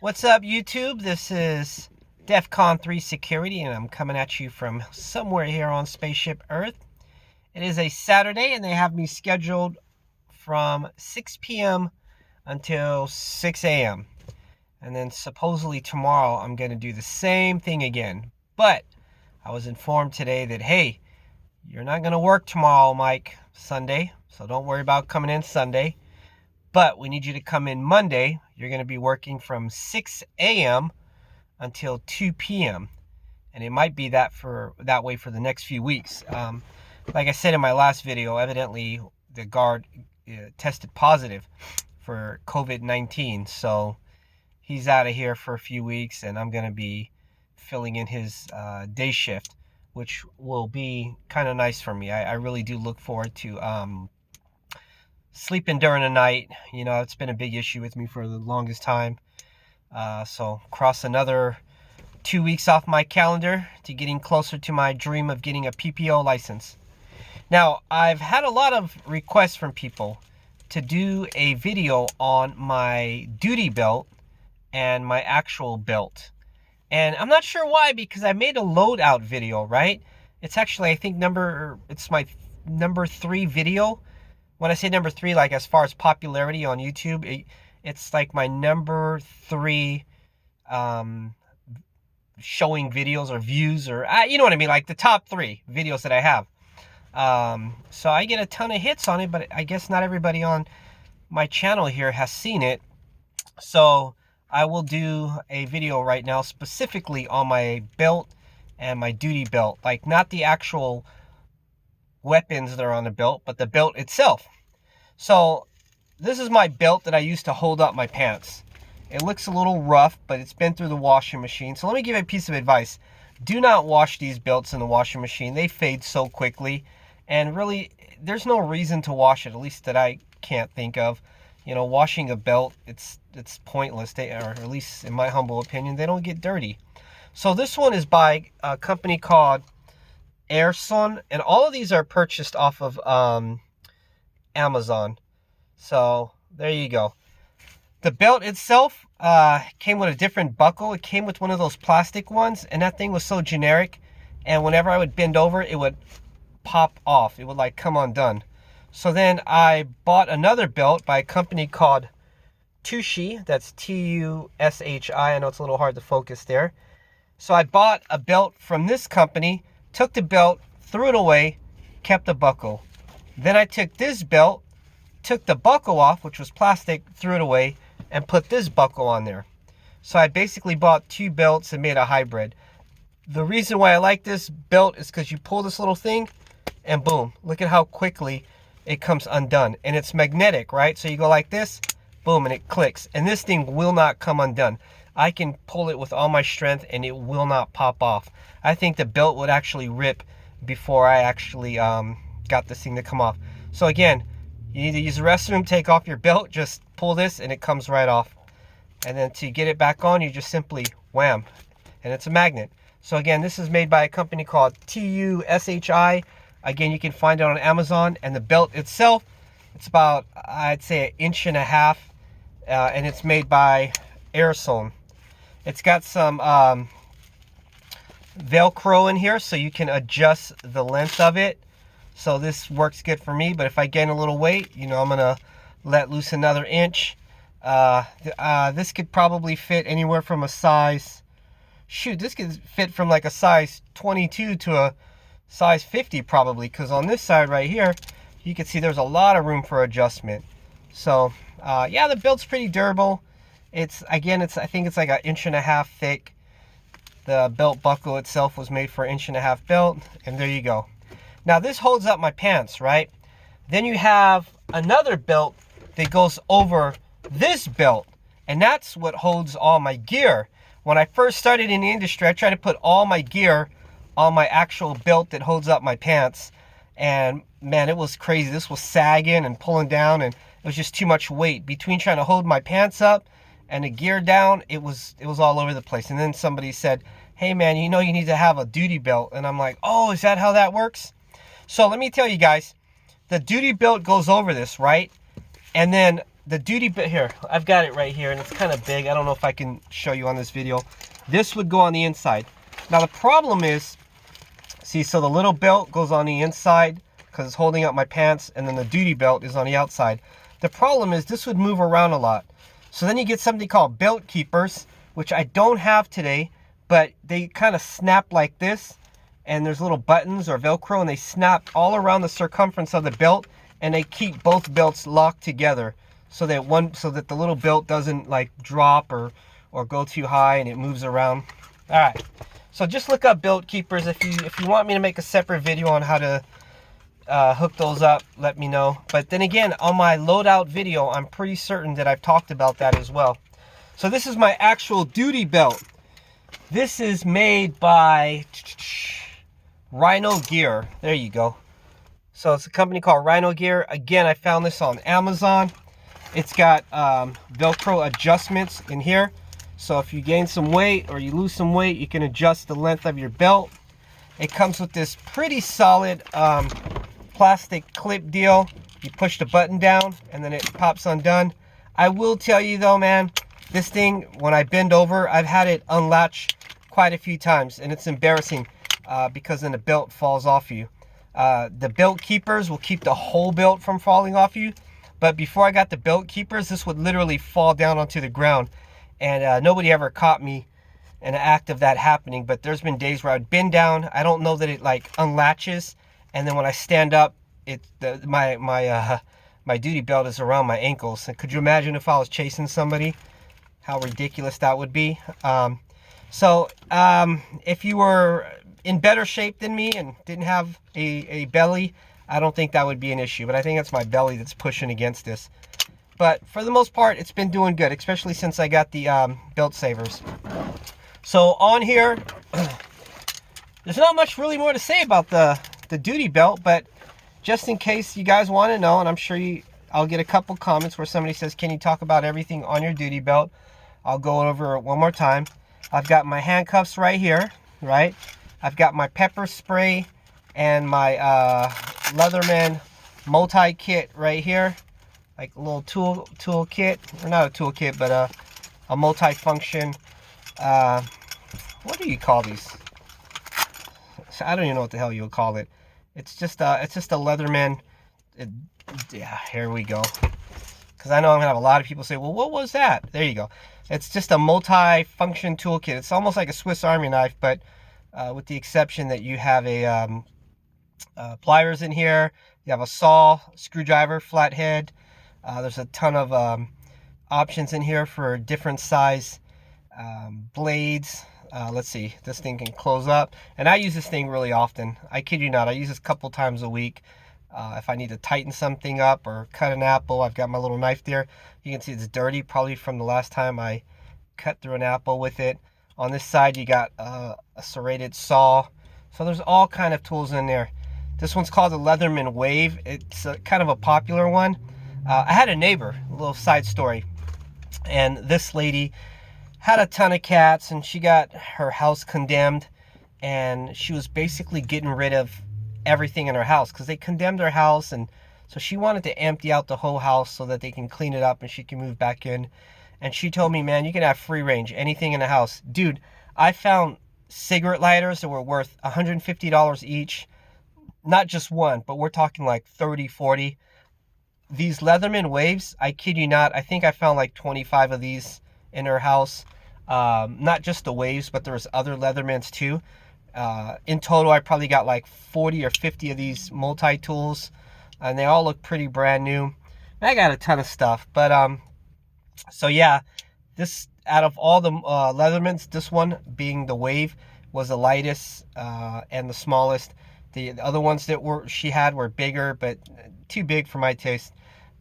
What's up, YouTube? This is DEFCON 3 Security, and I'm coming at you from somewhere here on Spaceship Earth. It is a Saturday, and they have me scheduled from 6 p.m. until 6 a.m. And then supposedly tomorrow, I'm going to do the same thing again. But I was informed today that, hey, you're not going to work tomorrow, Mike, Sunday. So don't worry about coming in Sunday. But we need you to come in Monday. You're going to be working from 6 a.m. until 2 p.m. And it might be that way for the next few weeks. Like I said in my last video, evidently the guard tested positive for COVID-19. So he's out of here for a few weeks, and I'm going to be filling in his day shift, which will be kind of nice for me. I really do look forward to sleeping during the night. You know, it's been a big issue with me for the longest time. So cross another 2 weeks off my calendar to getting closer to my dream of getting a PPO license. Now, I've had a lot of requests from people to do a video on my duty belt and my actual belt. And I'm not sure why, because I made a loadout video, right? It's actually, I think, it's my number 3 video. When I say number 3, like as far as popularity on YouTube, it's like my number 3 showing videos or views, or you know what I mean, like the top 3 videos that I have. So I get a ton of hits on it, but I guess not everybody on my channel here has seen it. So I will do a video right now specifically on my belt and my duty belt, like not the actual weapons that are on the belt, but the belt itself. So this is my belt that I use to hold up my pants. It looks a little rough, but it's been through the washing machine. So let me give you a piece of advice. Do not wash these belts in the washing machine. They fade so quickly, and really there's no reason to wash it, at least that I can't think of. You know, washing a belt, it's pointless. Or at least in my humble opinion, they don't get dirty. So this one is by a company called Airson, and all of these are purchased off of Amazon. So there you go. The belt itself came with a different buckle. It came with one of those plastic ones, and that thing was so generic, and whenever I would bend over, it would pop off. It would like come undone. So then I bought another belt by a company called Tushi. That's T-U-S-H-I. I know it's a little hard to focus there. So I bought a belt from this company, took the belt, threw it away, kept the buckle. Then I took this belt, took the buckle off, which was plastic, threw it away, and put this buckle on there. So I basically bought 2 belts and made a hybrid. The reason why I like this belt is because you pull this little thing, and boom, look at how quickly it comes undone. And it's magnetic, right? So you go like this, boom, and it clicks. And this thing will not come undone. I can pull it with all my strength, and it will not pop off. I think the belt would actually rip before I actually got this thing to come off. So again, you need to use the restroom, take off your belt, just pull this, and it comes right off. And then to get it back on, you just simply wham, and it's a magnet. So again, this is made by a company called Tushi. Again, you can find it on Amazon. And the belt itself, it's about, I'd say, 1.5 inches, and it's made by Airson. It's got some Velcro in here, so you can adjust the length of it. So this works good for me, but if I gain a little weight, you know, I'm gonna let loose another inch. This could probably fit anywhere from a size, this could fit from like a size 22 to a size 50 probably, because on this side right here, you can see there's a lot of room for adjustment. So yeah, the belt's pretty durable. I think it's like 1.5 inches thick. The belt buckle itself was made for 1.5 inch belt, and there you go. Now this holds up my pants, right? Then you have another belt that goes over this belt, and that's what holds all my gear. When I first started in the industry, I tried to put all my gear on my actual belt that holds up my pants, and man, it was crazy. This was sagging and pulling down, and it was just too much weight. Between trying to hold my pants up and the gear down, it was all over the place. And then somebody said, hey man, you know you need to have a duty belt. And I'm like, oh, is that how that works? So let me tell you guys, the duty belt goes over this, right? And then the duty bit here, I've got it right here, and it's kind of big. I don't know if I can show you on this video. This would go on the inside. Now the problem is, see, so the little belt goes on the inside because it's holding up my pants, and then the duty belt is on the outside. The problem is this would move around a lot. So then you get something called belt keepers, which I don't have today, but they kind of snap like this, and there's little buttons or Velcro, and they snap all around the circumference of the belt, and they keep both belts locked together so that the little belt doesn't like drop or go too high and it moves around. All right, so just look up belt keepers. If you want me to make a separate video on how to hook those up, let me know. But then again, on my loadout video, I'm pretty certain that I've talked about that as well. So this is my actual duty belt. This is made by Rhino Gear. There you go. So it's a company called Rhino Gear. Again, I found this on Amazon. It's got Velcro adjustments in here. So if you gain some weight or you lose some weight, you can adjust the length of your belt. It comes with this pretty solid plastic clip deal. You push the button down and then it pops undone. I will tell you though, man, this thing, when I bend over, I've had it unlatch quite a few times, and it's embarrassing because then the belt falls off you. The belt keepers will keep the whole belt from falling off you, but before I got the belt keepers, this would literally fall down onto the ground, and nobody ever caught me in an act of that happening. But there's been days where I'd bend down, I don't know that it like unlatches, and then when I stand up, my duty belt is around my ankles. And could you imagine if I was chasing somebody, how ridiculous that would be? If you were in better shape than me and didn't have a belly, I don't think that would be an issue. But I think it's my belly that's pushing against this. But for the most part, it's been doing good, especially since I got the belt savers. So on here, there's not much really more to say about the duty belt, but just in case you guys want to know, and I'm sure I'll get a couple comments where somebody says, can you talk about everything on your duty belt? I'll go over it one more time. I've got my handcuffs right here, right? I've got my pepper spray and my Leatherman multi-kit right here. Like a little tool kit, or not a tool kit, but a multi-function, what do you call these? I don't even know what the hell you'll call it. It's just a Leatherman. Yeah, here we go. Because I know I'm gonna have a lot of people say, well, what was that? There you go. It's just a multi-function toolkit. It's almost like a Swiss Army knife, but with the exception that you have a pliers in here. You have a saw, screwdriver, flathead. There's a ton of options in here for different size blades. Let's see, this thing can close up, and I use this thing really often. I kid you not, I use this a couple times a week. If I need to tighten something up or cut an apple, I've got my little knife there. You can see it's dirty, probably from the last time I cut through an apple with it. On this side, you got a serrated saw. So there's all kind of tools in there. This one's called the Leatherman Wave. It's kind of a popular one. I had a neighbor, a little side story, and this lady had a ton of cats, and she got her house condemned, and she was basically getting rid of everything in her house because they condemned her house, and so she wanted to empty out the whole house so that they can clean it up and she can move back in. And she told me, man, you can have free range, anything in the house. Dude, I found cigarette lighters that were worth $150 each. Not just one, but we're talking like 30, 40. These Leatherman Waves, I kid you not, I think I found like 25 of these in her house. Not just the Waves, but there's other Leathermans too. In total, I probably got like 40 or 50 of these multi-tools, and they all look pretty brand new. And I got a ton of stuff, but so yeah, this, out of all the Leathermans, this one being the Wave was the lightest and the smallest. The other ones that she had were bigger, but too big for my taste.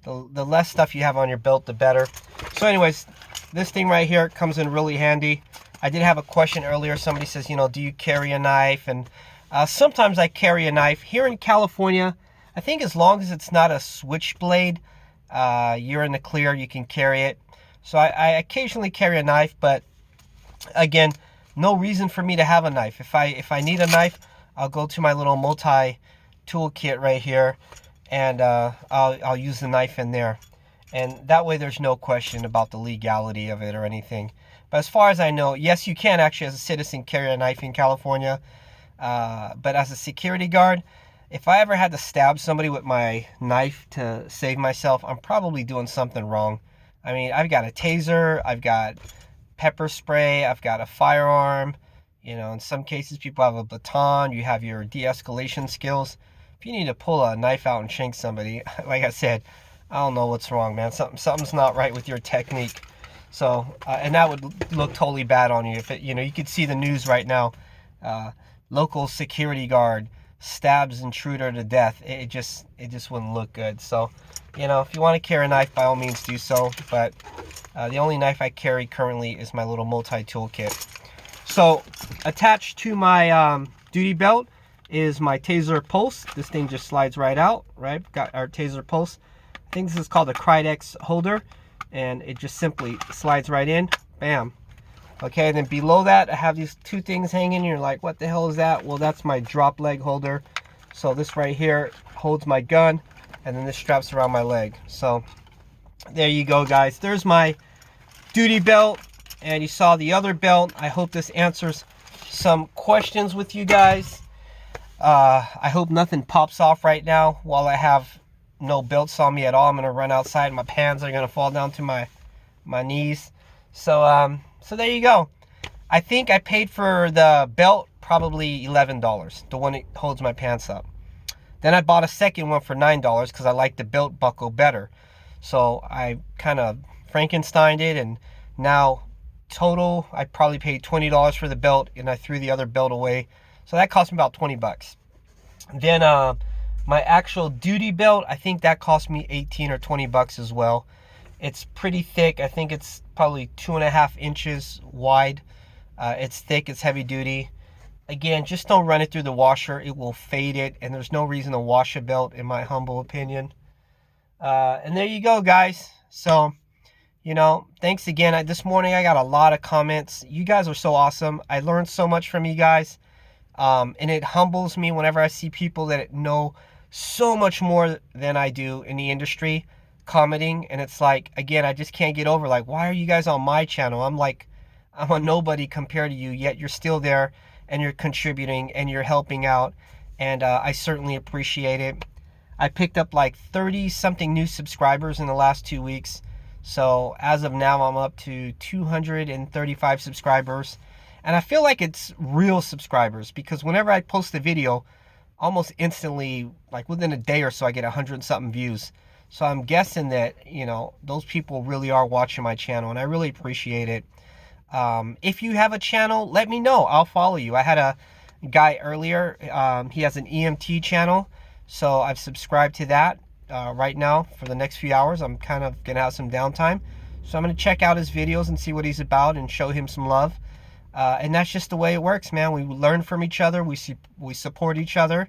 The less stuff you have on your belt, the better. So anyways, this thing right here comes in really handy. I did have a question earlier. Somebody says, you know, do you carry a knife? And sometimes I carry a knife. Here in California, I think as long as it's not a switchblade, you're in the clear, you can carry it. So I occasionally carry a knife, but again, no reason for me to have a knife. If I need a knife, I'll go to my little multi tool kit right here, and I'll use the knife in there. And that way there's no question about the legality of it or anything. But as far as I know, yes, you can actually as a citizen carry a knife in California. But as a security guard, if I ever had to stab somebody with my knife to save myself, I'm probably doing something wrong. I mean, I've got a taser, I've got pepper spray, I've got a firearm. You know, in some cases people have a baton, you have your de-escalation skills. If you need to pull a knife out and shank somebody, like I said, I don't know what's wrong, man. Something's not right with your technique. So, and that would look totally bad on you. If it, you know, you could see the news right now. Local security guard stabs intruder to death. It just wouldn't look good. So, you know, if you want to carry a knife, by all means do so. But the only knife I carry currently is my little multi-tool kit. So, attached to my duty belt is my Taser Pulse. This thing just slides right out, right? Got our Taser Pulse. I think this is called a Krydex holder, and it just simply slides right in. Bam. Okay, then below that, I have these two things hanging. You're like, what the hell is that? Well, that's my drop leg holder. So this right here holds my gun, and then this straps around my leg. So there you go, guys. There's my duty belt, and you saw the other belt. I hope this answers some questions with you guys. I hope nothing pops off right now while I have no belts on me at all. I'm going to run outside. My pants are going to fall down to my knees. So, so there you go. I think I paid for the belt probably $11, the one that holds my pants up. Then I bought a second one for $9 because I like the belt buckle better. So I kind of Frankensteined it, and now total I probably paid $20 for the belt, and I threw the other belt away. So that cost me about 20 bucks. Then my actual duty belt, I think that cost me 18 or 20 bucks as well. It's pretty thick. I think it's probably 2.5 inches wide. It's thick, it's heavy duty. Again, just don't run it through the washer. It will fade it, and there's no reason to wash a belt, in my humble opinion. And there you go, guys. So, you know, thanks again. This morning I got a lot of comments. You guys are so awesome. I learned so much from you guys. And it humbles me whenever I see people that know so much more than I do in the industry commenting. And it's like, again, I just can't get over, like, why are you guys on my channel? I'm a nobody compared to you, yet you're still there and you're contributing and you're helping out. And I certainly appreciate it. I picked up like 30 something new subscribers in the last 2 weeks. So as of now, I'm up to 235 subscribers. And I feel like it's real subscribers, because whenever I post a video, almost instantly, like within a day or so, I get 100 something views. So I'm guessing that, you know, those people really are watching my channel, and I really appreciate it. If you have a channel, let me know. I'll follow you. I had a guy earlier. He has an EMT channel, so I've subscribed to that right now for the next few hours. I'm kind of going to have some downtime. So I'm going to check out his videos and see what he's about and show him some love. And that's just the way it works, man. We learn from each other. We support each other.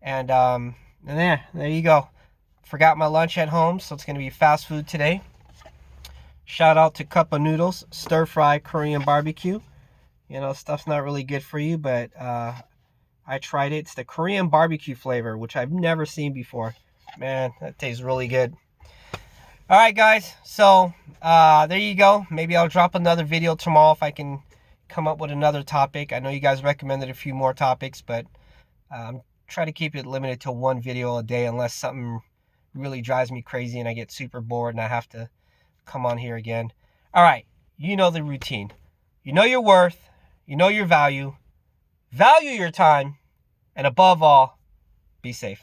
And there you go. Forgot my lunch at home, so it's going to be fast food today. Shout out to Cup of Noodles, stir fry Korean barbecue. You know, stuff's not really good for you, but I tried it. It's the Korean barbecue flavor, which I've never seen before. Man, that tastes really good. All right, guys. So there you go. Maybe I'll drop another video tomorrow if I can come up with another topic. I know you guys recommended a few more topics, but try to keep it limited to one video a day unless something really drives me crazy and I get super bored and I have to come on here again. All right, you know the routine. You know your worth, you know your value your time, and above all, be safe.